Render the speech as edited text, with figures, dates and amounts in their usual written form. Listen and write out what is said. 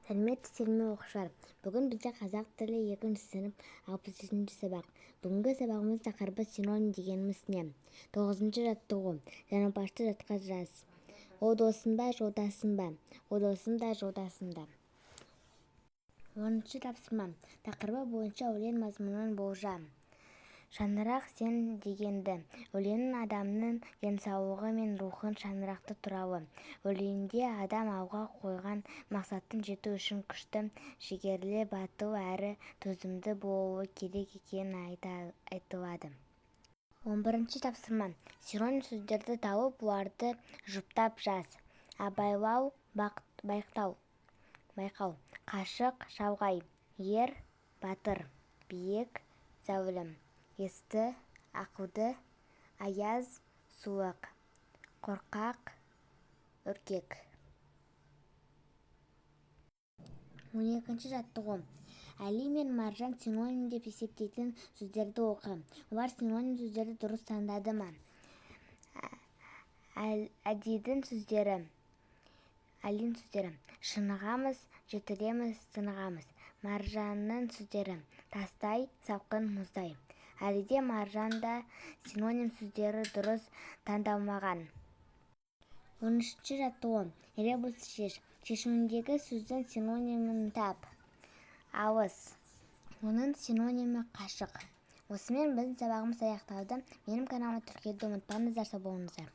Сәлеметсіздер оқушылар. Бүгін бізде қазақ тілі 2 сынып 63 сабақ. Бүгінгі сабағымыз тақырыбы синоним дегеніміз не? 9-шы жаттығу. Жаңылтпашты жатқа жаз. О досым ба, жолдасым ба? О досым да, жолдасым да. 10-шы тапсырма. Тақырыбы бойынша өлең мазмұнын болжа. Шаңырақ сен дегенді. Өлеңнің адамның денсаулығы мен рухын шаңырақты туралы. Өлеңде адам алға қойған мақсаттың жету үшін күшті, жігерлі, батыл әрі төзімді болуы керек екені айтылады. 11-ші тапсырма. Синоним сөздерді тауып, бұларды жұптап жаз. Абайлау, байқау. Қашық, шалғай. Ер, батыр. Биік, зәулім. Есті, ақылды. Аяз, суық. Қорқақ, үркек. 12-ші жаттығу. Әли мен Маржан синоним деп есептейтін сөздерді оқы. Олар синоним сөздерді дұрыс таңдады ма? Әлидің сөздері. Шынығамыз, жетілеміз, сынығамыз. Маржанның сөздері. Тастай, салқын, мұздай. Әлиде Маржанда синоним сөздері дұрыс таңдалмаған. 13-ші жаттығу. Ребус шеш. Шешуіндегі сөздің синонимін тап. Алыс. Оның синонимі қашық. Осымен біздің сабағымыз аяқталды. Менің каналыма тіркелуді ұмытпаңыздар, сау болыңыздар.